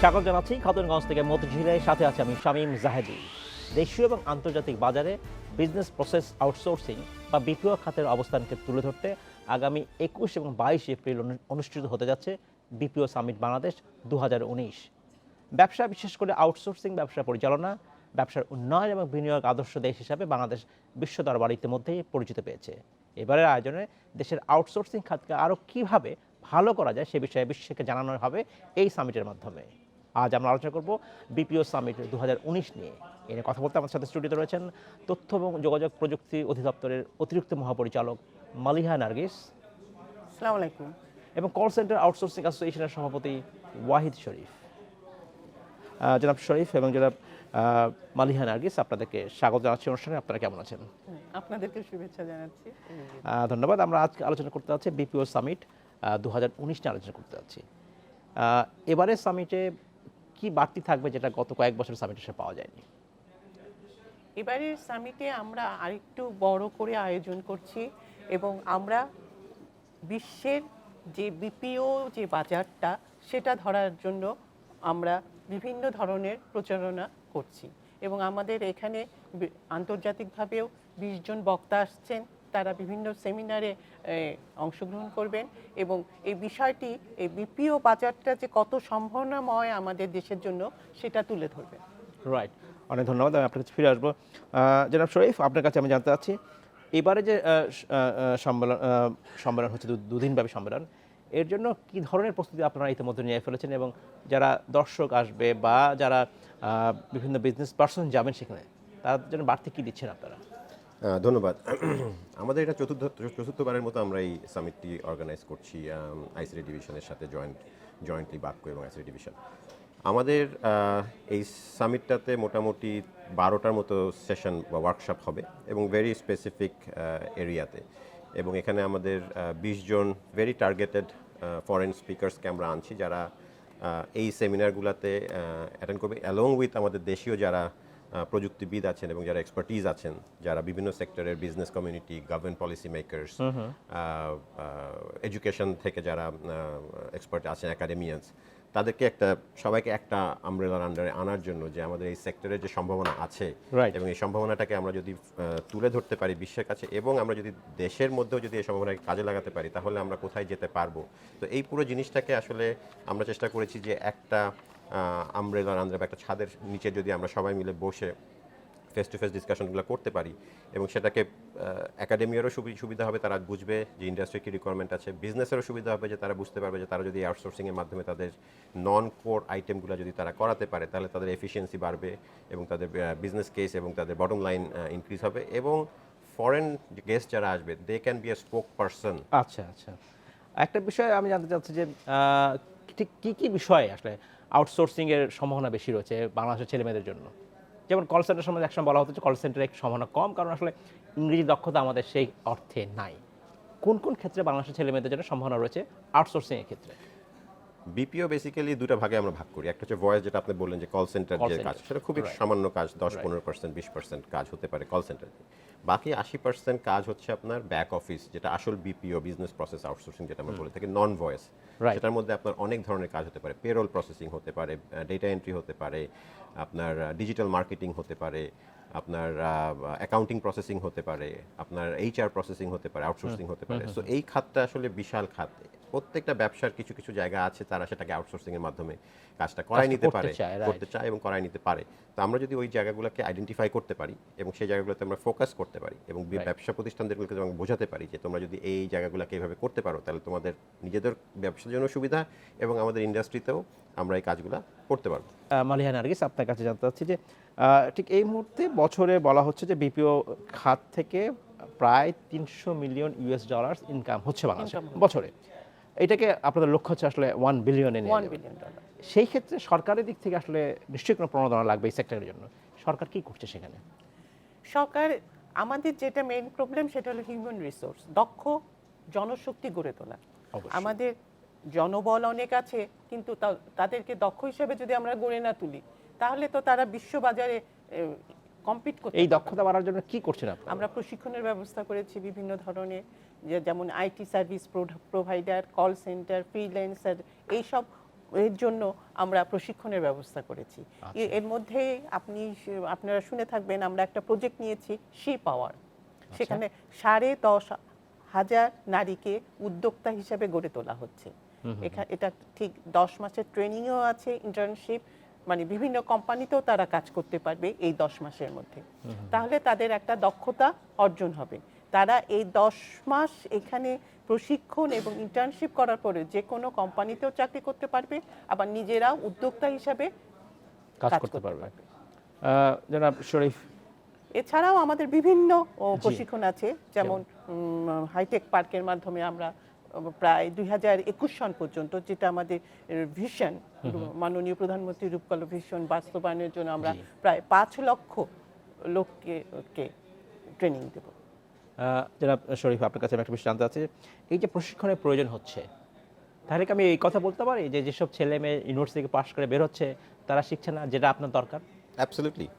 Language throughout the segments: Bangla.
স্বাগত জানাচ্ছি খাতুনগঞ্জ থেকে মতিঝিলের সাথে আছে আমি শামীম জাহেদি। দেশীয় এবং আন্তর্জাতিক বাজারে বিজনেস প্রসেস আউটসোর্সিং বা বিপিও খাতের অবস্থানকে তুলে ধরতে আগামী 21 এবং 22 এপ্রিল অনুষ্ঠিত হতে যাচ্ছে বিপিও সামিট বাংলাদেশ 2019। ব্যবসা, বিশেষ করে আউটসোর্সিং ব্যবসা পরিচালনা, ব্যবসার উন্নয়ন এবং বিনিয়োগ আদর্শ দেশ হিসাবে বাংলাদেশ বিশ্ব দরবারে ইতিমধ্যেই পরিচিত পেয়েছে। এবারের আয়োজনে দেশের আউটসোর্সিং খাতকে আরও কীভাবে ভালো করা যায় সে বিষয়ে বিশ্বকে জানানো হবে এই সামিটের মাধ্যমে। আজ আমরা আলোচনা করব বিপিও সামিট 2019 নিয়ে। এ নিয়ে কথা বলতে আমার সাথে স্টুডিওতে রয়েছেন তথ্য এবং যোগাযোগ প্রযুক্তি অধিদপ্তরের অতিরিক্ত মহাপরিচালক মালিহা নার্গিস, আসসালামু আলাইকুম, এবং কল সেন্টার আউটসোর্সিং অ্যাসোসিয়েশনের সভাপতি ওয়াহিদ শরীফ। জনাব শরীফ এবং জনাব মালিহা নার্গিস, আপনাদেরকে স্বাগত জানাচ্ছি অনুষ্ঠানে। আপনারা কেমন আছেন? আপনাদেরকে শুভেচ্ছা জানাচ্ছি। ধন্যবাদ। আমরা আজকে আলোচনা করতে যাচ্ছি বিপিও সামিট 2019 নিয়ে আলোচনা করতে যাচ্ছি। এবারে সামিটে কি বাড়তি থাকবে যেটা গত কয়েক বছর সামিটে সে পাওয়া যায়নি? এবারের সামিটে আমরা আরেকটু বড় করে আয়োজন করছি এবং আমরা বিশ্বের যে বিপিও যে বাজারটা সেটা ধরার জন্য আমরা বিভিন্ন ধরনের প্রচারণা করছি এবং আমাদের এখানে আন্তর্জাতিকভাবেও 20 জন বক্তা আসছেন, তারা বিভিন্ন সেমিনারে অংশগ্রহণ করবেন এবং এই বিষয়টি, এই বিপিও বাজারটা যে কত সম্ভাবনাময় আমাদের দেশের জন্য সেটা তুলে ধরবেন। রাইট, অনেক ধন্যবাদ। আমি আপনার কাছে ফিরে আসবো। জনাব শরীফ, আপনার কাছে আমি জানতে চাচ্ছি, এবারে যে সম্মেলন হচ্ছে, দুদিনব্যাপী সম্মেলন, এর জন্য কি ধরনের প্রস্তুতি আপনারা ইতিমধ্যে নিয়ে ফেলেছেন এবং যারা দর্শক আসবে বা যারা বিভিন্ন বিজনেস পার্সন যাবেন সেখানে, তার জন্য বাড়তি কী দিচ্ছেন আপনারা? ধন্যবাদ। আমাদের এটা চতুর্থবারের মতো আমরা এই সামিটটি অর্গানাইজ করছি আইসিটি ডিভিশনের সাথে জয়েন্টলি বাক্য এবং আইসিটি ডিভিশন। আমাদের এই সামিটটাতে মোটামুটি 12টার মতো সেশন বা ওয়ার্কশপ হবে এবং ভেরি স্পেসিফিক এরিয়াতে, এবং এখানে আমাদের 20 জন ভেরি টার্গেটেড ফরেন স্পিকার্সকে আমরা আনছি যারা এই সেমিনারগুলোতে অ্যাটেন্ড করবে, অ্যালং উইথ আমাদের দেশীয় যারা প্রযুক্তিবিদ আছেন এবং যারা এক্সপার্টিজ আছেন, যারা বিভিন্ন সেক্টরের business community, government policy makers, education থেকে যারা এক্সপার্ট আছেন, অ্যাকাডেমিয়ানস, তাদেরকে সবাইকে একটা আমব্রেলার আন্ডারে আনার জন্য যে আমাদের এই সেক্টরের যে সম্ভাবনা আছে এবং এই সম্ভাবনাটাকে আমরা যদি তুলে ধরতে পারি বিশ্বের কাছে এবং আমরা যদি দেশের মধ্যেও যদি এই সম্ভাবনাকে কাজে লাগাতে পারি তাহলে আমরা কোথায় যেতে পারবো। তো এই পুরো জিনিসটাকে আসলে আমরা চেষ্টা করেছি যে একটা আমব্রেলার আন্ডারে বা একটা ছাদের নিচে যদি আমরা সবাই মিলে বসে ফেস টু ফেস ডিসকাশনগুলো করতে পারি এবং সেটাকে একাডেমিয়ারও সুবিধা হবে, তারা বুঝবে যে ইন্ডাস্ট্রি কী রিকোয়ারমেন্ট আছে, বিজনেসেরও সুবিধা হবে যে তারা বুঝতে পারবে যে তারা যদি আউটসোর্সিংয়ের মাধ্যমে তাদের নন কোর আইটেমগুলো যদি তারা করাতে পারে তাহলে তাদের এফিসিয়েন্সি বাড়বে এবং তাদের বিজনেস কেস এবং তাদের বটম লাইন ইনক্রিজ হবে, এবং ফরেন গেস্ট যারা আসবে they can be a spoke person. আচ্ছা আচ্ছা, একটা বিষয় আমি জানতে চাচ্ছি যে ঠিক কী কী বিষয়ে আসলে আউটসোর্সিংয়ের সম্ভাবনা বেশি রয়েছে বাংলাদেশের ছেলেমেয়েদের জন্য? যেমন কল সেন্টার সম্বন্ধে একসময় বলা হতো যে কল সেন্টারের একটু সম্ভাবনা কম, কারণ আসলে ইংরেজি দক্ষতা আমাদের সেই অর্থে নাই। কোন কোন ক্ষেত্রে বাংলাদেশের ছেলেমেয়েদের জন্য সম্ভাবনা রয়েছে আউটসোর্সিংয়ের ক্ষেত্রে? বিপিও বেসিক্যালি দুটো ভাগে আমরা ভাগ করি। একটা হচ্ছে ভয়েস, যেটা আপনি বললেন যে কল সেন্টার যে কাজ, সেটা খুবই সামান্য কাজ, 10-15%, 20% কাজ হতে পারে কল সেন্টারে। বাকি 80% কাজ হচ্ছে আপনার ব্যাক অফিস, যেটা আসল বিপিও, বিজনেস প্রসেস আউটসোর্সিং যেটা আমরা বলে থাকি, নন ভয়েস। সেটার মধ্যে আপনার অনেক ধরনের কাজ হতে পারে, পেরোল প্রসেসিং হতে পারে, ডেটা এন্ট্রি হতে পারে, আপনার ডিজিটাল মার্কেটিং হতে পারে, আপনার অ্যাকাউন্টিং প্রসেসিং হতে পারে, আপনার এইচআর প্রসেসিং হতে পারে, আউটসোর্সিং হতে পারে। সো এই খাতটা আসলে বিশাল খাত। প্রত্যেকটা ব্যবসার কিছু কিছু জায়গা আছে তারা সেটাকে আউটসোর্সিং এর মাধ্যমে কাজটা করাই নিতে পারে, করতে চায় এবং করাই নিতে পারে। তো আমরা যদি ওই জায়গাগুলোকে আইডেন্টিফাই করতে পারি এবং সেই জায়গাগুলোতে আমরা ফোকাস করতে পারি এবং ব্যবসা প্রতিষ্ঠানদেরকে আমরা বোঝাতে পারি যে তোমরা যদি এই জায়গাগুলোকে এইভাবে করতে পারো তাহলে তোমাদের নিজেদের ব্যবসার জন্য সুবিধা এবং আমাদের ইন্ডাস্ট্রিতেও আমরা এই কাজগুলো করতে পারবো। মালিহা নার্গিস, আপনার কাছে জানতে চাচ্ছি যে ঠিক এই মুহূর্তে বছরে বলা হচ্ছে যে বিপিও খাত থেকে প্রায় $300 মিলিয়ন ইনকাম হচ্ছে বাংলাদেশে বছরে। এটাকে আপনাদের লক্ষ্য হচ্ছে আসলে $1 বিলিয়নে নিয়ে $1 বিলিয়ন। সেই ক্ষেত্রে সরকারের দিক থেকে আসলে নিশ্চয়ই কোনো প্রণোদনা লাগবে এই সেক্টরের জন্য। সরকার কি করছে সেখানে? সরকার, আমাদের যেটা মেইন প্রবলেম সেটা হলো হিউম্যান রিসোর্স, দক্ষ জনশক্তি গড়ে তোলা। আমাদের জনবল অনেক আছে, কিন্তু তাদেরকে দক্ষ হিসেবে যদি আমরা গড়ে না তুলি তাহলে তো তারা বিশ্ববাজারে কম্পিট করতে। এই দক্ষতা বাড়ার জন্য কি করছেন আপনারা? আমরা প্রশিক্ষণের ব্যবস্থা করেছি বিভিন্ন ধরনের, যেমন IT service provider, call centre, freelancer, এইসব এর জন্য আমরা প্রশিক্ষণের ব্যবস্থা করেছি। এর মধ্যে আপনারা শুনে থাকবেন আমরা একটা প্রজেক্ট নিয়েছি শি পাওয়ার, সেখানে 10,500 নারীকে উদ্যোক্তা হিসেবে গড়ে তোলা হচ্ছে। এটা ঠিক 10 মাসের ট্রেনিংও আছে, ইন্টার্নশিপ, মানে বিভিন্ন কোম্পানিতেও তারা কাজ করতে পারবে এই 10 মাসের মধ্যে। তাহলে তাদের একটা দক্ষতা অর্জন হবে। তারা এই 10 মাস এখানে প্রশিক্ষণ এবং ইন্টার্নশিপ করার পরে যে কোনো কোম্পানিতেও চাকরি করতে পারবে, আবার নিজেরাও উদ্যোক্তা হিসাবে কাজ করতে পারবে। জনাব শরীফ, এছাড়াও আমাদের বিভিন্ন প্রশিক্ষণ আছে, যেমন হাইটেক পার্কের মাধ্যমে আমরা প্রায় 2021 সন পর্যন্ত, যেটা আমাদের ভিশন, মাননীয় প্রধানমন্ত্রী রূপকল্প ভিশন বাস্তবায়নের জন্য আমরা প্রায় 5 লক্ষ লোককে ট্রেনিং দেব। জনাব শরীফ, আপনার কাছে আমি একটা বিষয় জানতে চাচ্ছি, এই যে প্রশিক্ষণের প্রয়োজন হচ্ছে, তাহলে কি আমি এই কথা বলতে পারি যে যেসব ছেলে মেয়ে ইউনিভার্সিটি থেকে পাশ করে বের হচ্ছে তারা শিখছে না যেটা আপনার দরকার? অ্যাবসলিউটলি।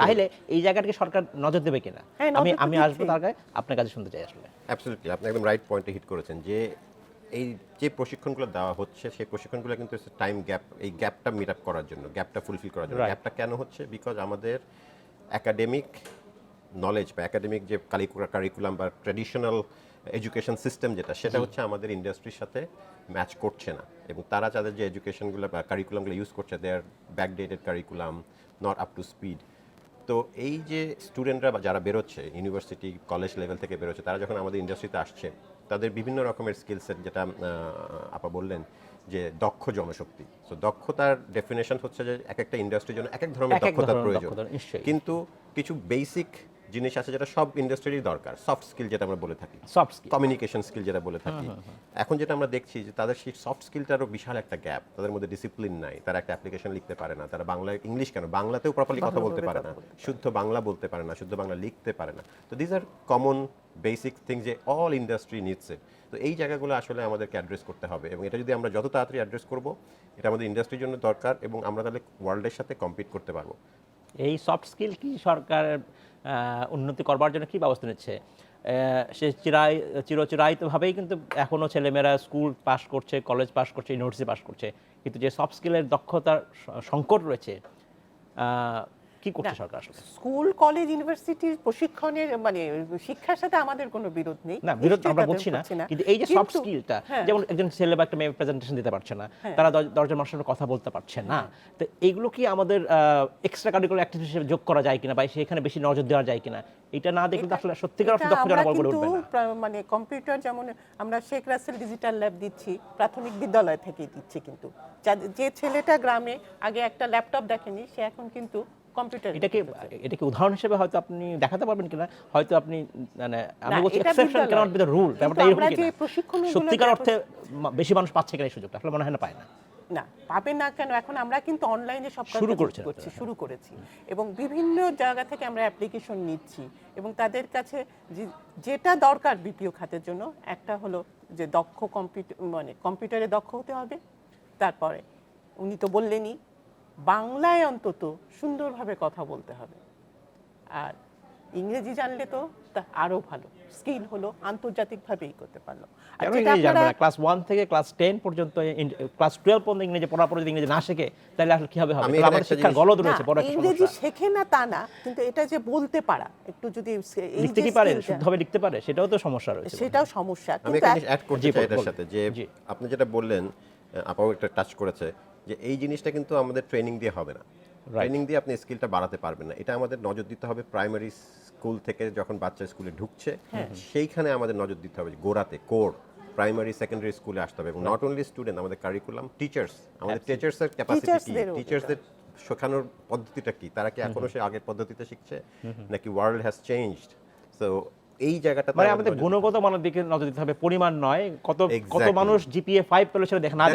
তাহলে এই জায়গাটাকে সরকার নজর দেবে কিনা? হ্যাঁ, আমি আসবো তার আগে আপনার কাছে শুনতে চাই আসলে। অ্যাবসলিউটলি, আপনি একদম রাইট পয়েন্টে হিট করেছেন যে এই যে প্রশিক্ষণগুলো দেওয়া হচ্ছে সেই প্রশিক্ষণগুলো কিন্তু টাইম গ্যাপ, এই গ্যাপটা মিট আপ করার জন্য, গ্যাপটা ফুলফিল করার জন্য। গ্যাপটা কেন হচ্ছে? বিকজ আমাদের একাডেমিক নলেজ বা একাডেমিক যে কারিকুলাম বা ট্র্যাডিশনাল এডুকেশন সিস্টেম যেটা, সেটা হচ্ছে আমাদের ইন্ডাস্ট্রির সাথে ম্যাচ করছে না, এবং তারা যাদের যে এডুকেশনগুলো বা কারিকুলামগুলো ইউজ করছে, they are backdated curriculum, not up to speed. তো এই যে স্টুডেন্টরা বা যারা বেরোচ্ছে ইউনিভার্সিটি কলেজ লেভেল থেকে বেরোচ্ছে, তারা যখন আমাদের ইন্ডাস্ট্রিতে আসছে, তাদের বিভিন্ন রকমের স্কিল সেট, যেটা আপা বললেন যে দক্ষ জনশক্তি। সো দক্ষতার ডেফিনেশন হচ্ছে যে এক একটা ইন্ডাস্ট্রির জন্য এক এক ধরনের দক্ষতার প্রয়োজন, কিন্তু কিছু বেসিক জিনিস আছে যেটা সব ইন্ডাস্ট্রিরই দরকার। সফট স্কিল যেটা আমরা বলে থাকি, সফট স্কিল, কমিউনিকেশন স্কিল যেটা বলে থাকি। এখন যেটা আমরা দেখছি যে তাদের সেই সফট স্কিলটারও বিশাল একটা গ্যাপ, তাদের মধ্যে ডিসিপ্লিন নাই, তারা একটা অ্যাপ্লিকেশন লিখতে পারে না, তারা বাংলায়, ইংলিশ কেন, বাংলাতেও প্রপারলি কথা বলতে পারে না, শুদ্ধ বাংলা বলতে পারে না, শুদ্ধ বাংলা লিখতে পারে না। তো this are common basic thing যে অল ইন্ডাস্ট্রি নিডস ইট। তো এই জায়গাগুলো আসলে আমাদেরকে অ্যাড্রেস করতে হবে, এবং এটা যদি আমরা যত তাড়াতাড়ি অ্যাড্রেস করব, এটা আমাদের ইন্ডাস্ট্রির জন্য দরকার, এবং আমরা তাহলে ওয়ার্ল্ডের সাথে কম্পিট করতে পারবো। এই সফট স্কিল কি সরকার উন্নতি করবার জন্য কি ব্যবস্থা নিচ্ছে? সে চিরায়িতভাবেই কিন্তু এখনও ছেলেমেয়েরা স্কুল পাস করছে, কলেজ পাস করছে, ইউনিভার্সিটি পাস করছে, কিন্তু যে সফট স্কিলের দক্ষতার সংকট রয়েছে, কি করছে সরকার আসলে? স্কুল কলেজ ইউনিভার্সিটির প্রশিক্ষণের মানে শিক্ষার সাথে আমাদের কোনো বিরোধ নেই, না বিরোধ আমরা বলছি না, কিন্তু এই যে সফট স্কিলটা, যেমন একজন ছেলে বা একটা মেয়ে প্রেজেন্টেশন দিতে পারছে না, তারা 10 জন মানুষের সাথে কথা বলতে পারছে না, তো এইগুলো কি আমাদের এক্সট্রা কারিকুলার অ্যাক্টিভিটি হিসেবে যোগ করা যায় কিনা, বা সেখানে বেশি নজর দেওয়া যায় কিনা? এটা না দেখলে আসলে সত্যিকার অর্থে দক্ষ জনবল গড়ে উঠবে না। মানে কম্পিউটার যেমন আমরা শেখ রাসেল ডিজিটাল ল্যাব দিচ্ছি, প্রাথমিক বিদ্যালয় থেকে দিচ্ছি, কিন্তু যে ছেলেটা গ্রামে আগে একটা ল্যাপটপ দেখেনি, সে এখন কিন্তু কম্পিউটার। এটাকে উদাহরণ হিসেবে হয়তো আপনি দেখাতে পারবেন কিনা? হয়তো আপনি, মানে আমি বলছি exception cannot be the rule, ব্যাপারটা এরকম কিনা? সত্যিকার অর্থে বেশি মানুষ পাচ্ছে কিনা এই সুযোগটা? আসলে মনে হয় না পায় না। না, পাবে না কেন? এখন আমরা কিন্তু অনলাইনে সব কাজ শুরু করেছি, এবং বিভিন্ন জায়গা থেকে আমরা অ্যাপ্লিকেশন নিচ্ছি, এবং তাদের কাছে যেটা দরকার বিপিও খাতের জন্য, একটা হলো যে দক্ষ কম্পিউটারে দক্ষ হতে হবে, তারপরে উনি তো বললেনই বাংলায় অন্তত সুন্দরভাবে কথা বলতে হবে, আর ইংরেজি জানলে তো আরো ভালো স্কিল হলো, আন্তর্জাতিকভাবেই করতে পারলো। ক্লাস 1 থেকে ক্লাস 10 পর্যন্ত, ক্লাস 12 পর্যন্ত ইংরেজি পড়ার পরে যদি ইংরেজি না শেখে, তাহলে আসলে কিভাবে হবে? আমাদের শিক্ষার গলদ রয়েছে, বড় একটা ইংরেজি শেখে না তা না, কিন্তু এটা যে বলতে পারা, একটু যদি লিখতে কি পারে, শুদ্ধভাবে লিখতে পারে, সেটাও তো সমস্যা রয়েছে। সেটাও সমস্যা। আমি একটা অ্যাড করতে চাই এটার সাথে, যে আপনি যেটা বললেন, আপাও একটা টাচ করেছে, যে এই জিনিসটা কিন্তু আমাদের ট্রেনিং দিয়ে হবে না। ট্রেনিং দিয়ে আপনি স্কিলটা বাড়াতে পারবেন না। এটা আমাদের নজর দিতে হবে প্রাইমারি স্কুল থেকে, যখন বাচ্চা স্কুলে ঢুকছে সেইখানে আমাদের নজর দিতে হবে, গোড়াতে কোর প্রাইমারি সেকেন্ডারি স্কুলে আসতে হবে। এবং নট অনলি স্টুডেন্ট, আমাদের কারিকুলাম, টিচার্স, আমাদের টিচার্সের ক্যাপাসিটি, টিচার্সদের শেখানোর পদ্ধতিটা কি, তারা কি এখনো সে আগের পদ্ধতিতে শিখছে, নাকি ওয়ার্ল্ড হ্যাজ চেঞ্জড। সো এই জায়গাটা মানে আমাদের গুণগত মানের দিকে নজর দিতে হবে, পরিমাণ নয়। কত মানুষ জিপিএ 5 পেল সেটা দেখা না,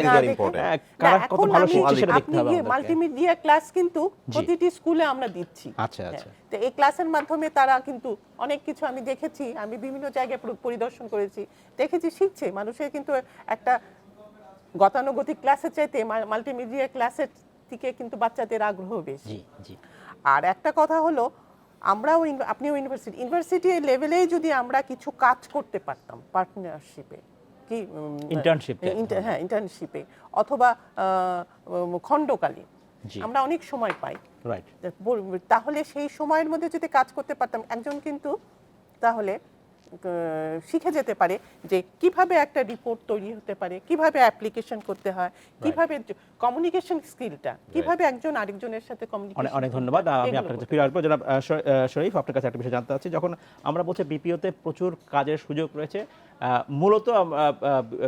কারা কত ভালো শিখছে সেটা দেখতে হবে। মাল্টিমিডিয়া ক্লাস কিন্তু প্রতিটি স্কুলে আমরা দিচ্ছি। আচ্ছা আচ্ছা। তো এই ক্লাসের মাধ্যমে তারা কিন্তু অনেক কিছু আমি দেখেছি, আমি বিভিন্ন জায়গায় পরিদর্শন করেছি, দেখেছি শিখছে। মানুষের কিন্তু একটা গতানুগতিক ক্লাসের চাইতে মাল্টিমিডিয়া ক্লাসের দিকে কিন্তু বাচ্চাদের আগ্রহ বেশি। আর একটা কথা হলো, আমরাও আপনিও ইউনিভার্সিটি লেভেলেই যদি আমরা কিছু কাজ করতে পারতাম পার্টনারশিপে, কি Internship-এ। হ্যাঁ ইন্টার্নশিপে, অথবা খণ্ডকালীন জি। আমরা অনেক সময় পাই। রাইট। তাহলে সেই সময়ের মধ্যে যদি কাজ করতে পারতাম, একজন কিন্তু তাহলে শিখে যেতে পারে যে কিভাবে একটা রিপোর্ট তৈরি হতে পারে, কিভাবে অ্যাপ্লিকেশন করতে হয়, কিভাবে কমিউনিকেশন স্কিলটা, কিভাবে একজন আরেকজনের সাথে কমিউনিকেশন। অনেক ধন্যবাদ। আমি আপনার কাছে ফিরে আসবো। জনাব শরীফ, আপনার কাছে একটা বিষয় জানতে চাচ্ছি। যখন আমরা বলছি বিপিওতে প্রচুর কাজের সুযোগ রয়েছে, মূলত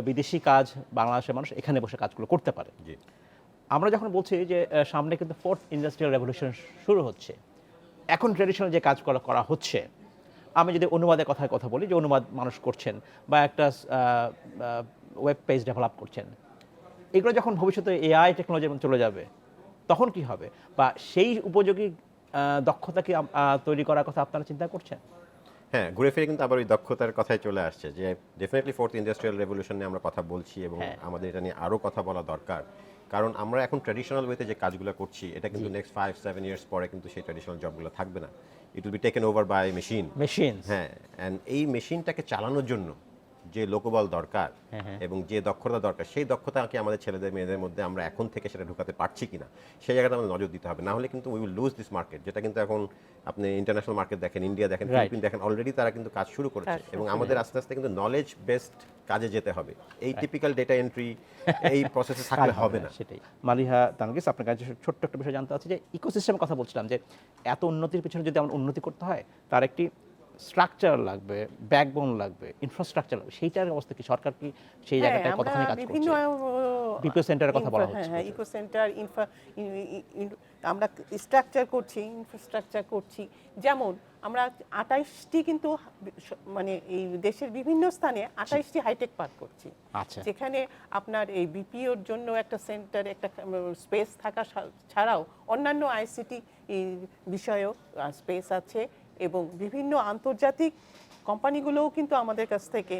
বিদেশি কাজ বাংলাদেশের মানুষ এখানে বসে কাজগুলো করতে পারে। জি। আমরা যখন বলছি যে সামনে কিন্তু ফোর্থ ইন্ডাস্ট্রিয়াল রেভলিউশন শুরু হচ্ছে, এখন ট্রেডিশনাল যে কাজগুলো করা হচ্ছে, আমি যদি অনুবাদের কথা বলি, যে অনুবাদ মানুষ করছেন বা একটা ওয়েব পেজ ডেভেলপ করছেন, এগুলো যখন ভবিষ্যতে এআই টেকনোলজি চলে যাবে তখন কি হবে, বা সেই উপযোগী দক্ষতা কি তৈরি করার কথা আপনারা চিন্তা করছেন? হ্যাঁ, ঘুরে ফিরে কিন্তু আবার ওই দক্ষতার কথাই চলে আসছে যে ডেফিনেটলি ফোর্থ ইন্ডাস্ট্রিয়াল রেভলিউশন নিয়ে আমরা কথা বলছি এবং আমাদের এটা নিয়ে আরও কথা বলা দরকার। কারণ আমরা এখন ট্র্যাডিশনাল ওয়েতে যে কাজগুলো করছি, এটা কিন্তু নেক্সট 5-7 ইয়ার্স পরে কিন্তু সেই ট্র্যাডিশনাল জবগুলো থাকবে না। It will be taken over by machine. হ্যাঁ, অ্যান্ড এই মেশিনটাকে চালানোর জন্য যে লোকবল দরকার এবং যে দক্ষতা দরকার, সেই দক্ষতাকে আমাদের ছেলেদের মেয়েদের মধ্যে আমরা এখন থেকে সেটা ঢুকাতে পারছি কিনা, সেই জায়গাটা আমাদের নজর দিতে হবে। না হলে কিন্তু we will lose this market, যেটা কিন্তু এখন আপনি ইন্টারন্যাশনাল মার্কেট দেখেন, ইন্ডিয়া দেখেন, ফিলিপিন দেখেন, অলরেডি তারা কিন্তু কাজ শুরু করেছে। এবং আমাদের আস্তে আস্তে কিন্তু নলেজ বেসড কাজে যেতে হবে। এই টিপিক্যাল ডেটা এন্ট্রি এই প্রসেসে থাকলে হবে না। সেটাই। মালিহা তানগিস, আপনার কাছে ছোট্ট একটা বিষয় জানতে চাচ্ছি যে ইকোসিস্টেমের কথা বলছিলাম, যে এত উন্নতির পিছনে যদি আমরা উন্নতি করতে হয়, তার একটি স্ট্রাকচার লাগবে, ব্যাকবোন লাগবে, ইনফ্রাস্ট্রাকচার লাগবে। সেইটার অবস্থা কি? সরকার কি সেই জায়গাটায় কতখানি কাজ করছে? বিপিও সেন্টারের কথা বলা হচ্ছে। হ্যাঁ, ইকো সেন্টার, আমরা স্ট্রাকচার করছি, ইনফ্রাস্ট্রাকচার করছি। যেমন আমরা 28টি কিন্তু মানে এই দেশের বিভিন্ন স্থানে 28টি হাইটেক পার্ক করছি। আচ্ছা। যেখানে আপনার এই বিপিওর জন্য একটা সেন্টার, একটা স্পেস থাকা ছাড়াও অন্যান্য আইসিটি বিষয়েও স্পেস আছে, এবং বিভিন্ন আন্তর্জাতিক কোম্পানিগুলোও কিন্তু আমাদের কাছ থেকে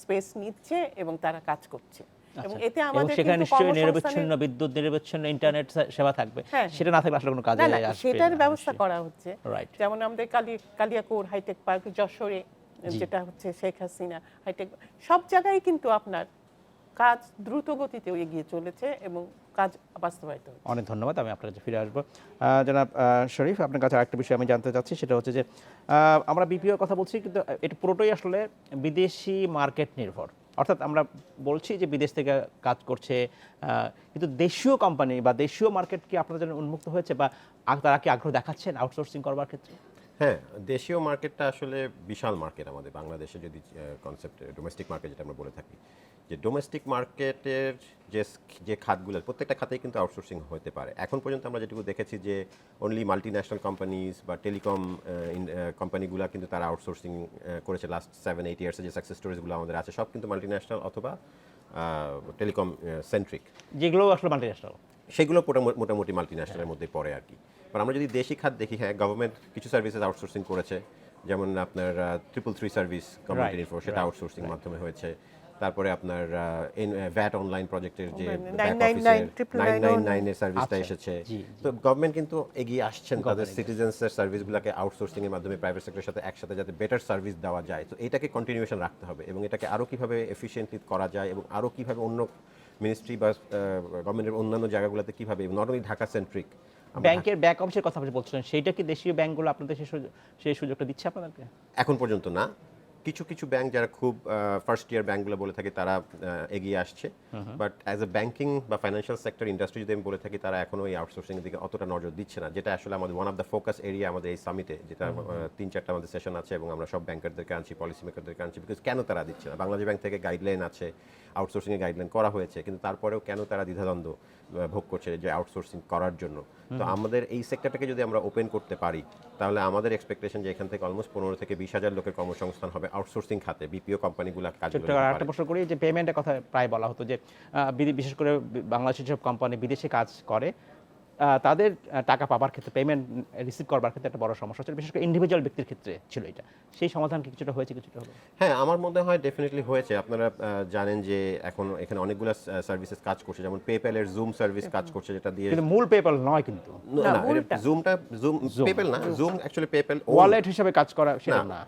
স্পেস নিচ্ছে এবং তারা কাজ করছে। এবং এতে আমাদের সেখানে নিশ্চয়ই নিরবিচ্ছিন্ন বিদ্যুৎ, নিরবিচ্ছিন্ন ইন্টারনেট সেবা থাকবে। সেটা না থাকলে আসলে কোনো কাজে আসবে না। সেটার ব্যবস্থা করা হচ্ছে। রাইট। যেমন আমাদের কালিয়াকৈর হাইটেক পার্ক, যশোরে যেটা হচ্ছে শেখ হাসিনা হাইটেক, সব জায়গায় কিন্তু আপনার কাজ দ্রুত গতিতে এগিয়ে চলেছে এবং কাজ বাস্তবায়িত হচ্ছে। অনেক ধন্যবাদ। আমি আপনার কাছে ফিরে আসবো। জনাব শরীফ, আপনার কাছে আরেকটা বিষয় আমি জানতে চাচ্ছি, সেটা হচ্ছে যে আমরা বিপিওর কথা বলছি, কিন্তু এটা পুরোটাই আসলে বিদেশি মার্কেট নির্ভর। অর্থাৎ আমরা বলছি যে বিদেশ থেকে কাজ করছে, কিন্তু দেশীয় কোম্পানি বা দেশীয় মার্কেট কি আপনাদের জন্য উন্মুক্ত হয়েছে, বা তারা কি আগ্রহ দেখাচ্ছেন আউটসোর্সিং করবার ক্ষেত্রে? হ্যাঁ, দেশীয় মার্কেটটা আসলে বিশাল মার্কেট আমাদের বাংলাদেশে, যদি কনসেপ্ট ডোমেস্টিক মার্কেট যেটা আমরা বলে থাকি, যে ডোমেস্টিক মার্কেটের যে খাতগুলো, প্রত্যেকটা খাতেই কিন্তু আউটসোর্সিং হতে পারে। এখন পর্যন্ত আমরা যেটুকু দেখেছি যে অনলি মাল্টি ন্যাশনাল কোম্পানিজ বা টেলিকম কোম্পানিগুলো কিন্তু তারা আউটসোর্সিং করেছে লাস্ট 7-8 ইয়ার্সে। যে সাকসেস স্টোরিজগুলো আমাদের আছে সব কিন্তু মাল্টি ন্যাশনাল অথবা টেলিকম সেন্ট্রিক, যেগুলো আসলে মাল্টি ন্যাশনাল, সেগুলো মোটামুটি মাল্টি ন্যাশনালের মধ্যে পড়ে আর কি। কারণ আমরা যদি দেশি খাত দেখি, হ্যাঁ, গভর্নমেন্ট কিছু সার্ভিসেস আউটসোর্সিং করেছে, যেমন আপনার 333 সার্ভিস গভর্নমেন্ট ইনফো, সেটা আউটসোর্সিং মাধ্যমে হয়েছে। তারপরে আপনার ভ্যাট অনলাইন প্রজেক্টের যে 999 এর সার্ভিসটা এসেছে। তো গভর্নমেন্ট কিন্তু এগিয়ে আসছেন তাদের সিটিজেন্সের সার্ভিসগুলোকে আউটসোর্সিং এর মাধ্যমে প্রাইভেট সেক্টরের সাথে একসাথে যাতে বেটার সার্ভিস দেওয়া যায়। তো এটাকে কন্টিনিউশন রাখতে হবে এবং এটাকে আরও কীভাবে এফিশিয়েন্টলি করা যায় এবং আরও কীভাবে অন্য মিনিস্ট্রি বা গভর্নমেন্টের অন্যান্য জায়গাগুলোতে কীভাবে, নট অনলি ঢাকা সেন্ট্রিক। ব্যাংকের ব্যাক অফিসের কথা বলছিলেন, সেইটা কি দেশীয় ব্যাংকগুলো আপনাদের সেই সুযোগটা দিচ্ছে আপনাদেরকে? এখন পর্যন্ত না। কিছু ব্যাংক যারা খুব ফার্স্ট ইয়ার ব্যাংকগুলো বলে থাকি, তারা এগিয়ে আসছে। বাট অ্যাজ এ ব্যাংকিং বা ফাইন্যান্সিয়াল সেক্টর ইন্ডাস্ট্রি যদি আমি বলে থাকি, তারা এখনো এই আউটসোর্সিংয়ের দিকে অতটা নজর দিচ্ছে না, যেটা আসলে আমাদের one of the focus area আমাদের এই সামিটে, যেটা 3-4টা আমাদের সেশন আছে এবং আমরা সব ব্যাংকারদেরকে আনছি, পলিসি মেকারদেরকে আনছি। বিকজ কেন তারা দিচ্ছে না? বাংলাদেশ ব্যাংক থেকে গাইডলাইন আছে, আউটসোর্সিংয়ের গাইডলাইন করা হয়েছে, কিন্তু তারপরেও কেন তারা দ্বিধাদ্বন্দ্ব ভোগ করছে যে আউটসোর্সিং করার জন্য? তো আমাদের এই সেক্টরটাকে যদি আমরা ওপেন করতে পারি, তাহলে আমাদের এক্সপেকটেশন যে এখান থেকে অলমোস্ট 15 থেকে 20 হাজার লোকের কর্মসংস্থান হবে আউটসোর্সিং খাতে, বিপিও কোম্পানিগুলো কাজ করবে। একটা প্রশ্ন করি, যে পেমেন্টের কথা প্রায় বলা হতো, যে বিশেষ করে বাংলাদেশের সব কোম্পানি বিদেশে কাজ করে, তাদের টাকা পাবার ক্ষেত্রে, পেমেন্ট রিসিভ করবার ক্ষেত্রে একটা বড় সমস্যা ছিল, বিশেষ করে ইন্ডিভিজুয়াল ব্যক্তির ক্ষেত্রে ছিল এটা। সেই সমাধান কি কিছুটা হয়েছে, কিছুটা হলো? হ্যাঁ, আমার মনে হয় ডেফিনেটলি হয়েছে। আপনারা জানেন যে এখন এখানে অনেকগুলো সার্ভিসেস কাজ করছে, যেমন পেপ্যালের জুম সার্ভিস কাজ করছে, যেটা দিয়ে কিন্তু মূল পেপ্যাল নয়, কিন্তু না, জুম পেপ্যাল না, জুম অ্যাকচুয়ালি পেপ্যাল ওয়ালেট হিসেবে কাজ করা, সেটা না।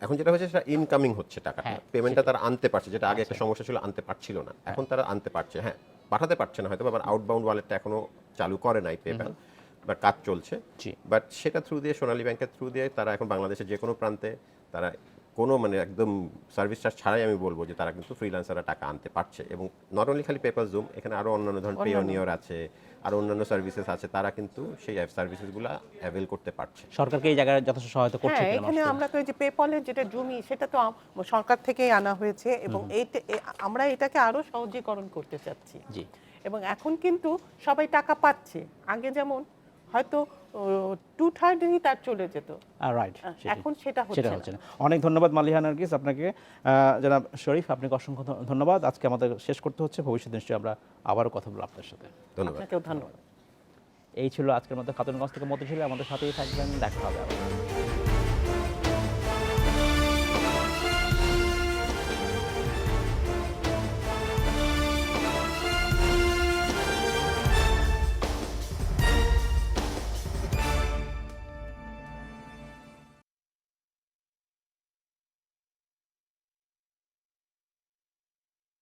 এখন যেটা হচ্ছে সেটা ইনকামিং হচ্ছে টাকাটা, হ্যাঁ, পেমেন্টটা তারা আনতে পারছে, যেটা আগে একটা সমস্যা ছিল আনতে পারছিল না, এখন তারা আনতে পারছে। হ্যাঁ, পাঠাতে পারছে না হয়তো, আবার আউটবাউন্ড ওয়ালেটটা এখনো চালু করে নাই পেপ্যাল, বাট কাজ চলছে। জি। বাট সেটা থ্রু দিয়ে, সোনালী ব্যাংকের থ্রু দিয়ে তারা এখন বাংলাদেশের যে কোনো প্রান্তে তারা কোনো মানে একদম সার্ভিস চার্জ ছাড়াই আমি বলবো যে তারা কিন্তু ফ্রিল্যান্সাররা টাকা আনতে পারছে। এবং নট অনলি খালি পেপার জুম, এখানে আরও অন্যান্য ধরনের পেওনিয়র আছে, আর অন্যান্য সার্ভিসেস আছে, তারা কিন্তু সেই সার্ভিসেসগুলো অ্যাভেল করতে পারছে। সরকারকে এই জায়গায় যথেষ্ট সহায়তা করছে হ্যাঁ, কিনা এখানে মানুষকে? আমরা তো এই যে পেপলের যেটা জমি সেটা তো সরকার থেকেই আনা হয়েছে এবং আমরা এটাকে আরো সহজীকরণ করতে চাচ্ছি। জি। এবং এখন কিন্তু সবাই টাকা পাচ্ছে, আগে যেমন হয়তো 2/3 তার চলে যেত, রাইট, এখন সেটা হচ্ছে না। অনেক ধন্যবাদ মালিহা নার্গিস আপনাকে। জনাব শরীফ, আপনাকে অসংখ্য ধন্যবাদ। আজকে আমাদের শেষ করতে হচ্ছে, ভবিষ্যতে নিশ্চয়ই আমরা আবারও কথা বলবো আপনার সাথে। ধন্যবাদ। আপনাকেও ধন্যবাদ। এই ছিল আজকের মতো খাতুনগঞ্জ থেকে মতিঝিল, আমাদের সাথেই থাকবেন, দেখা হবে আবার।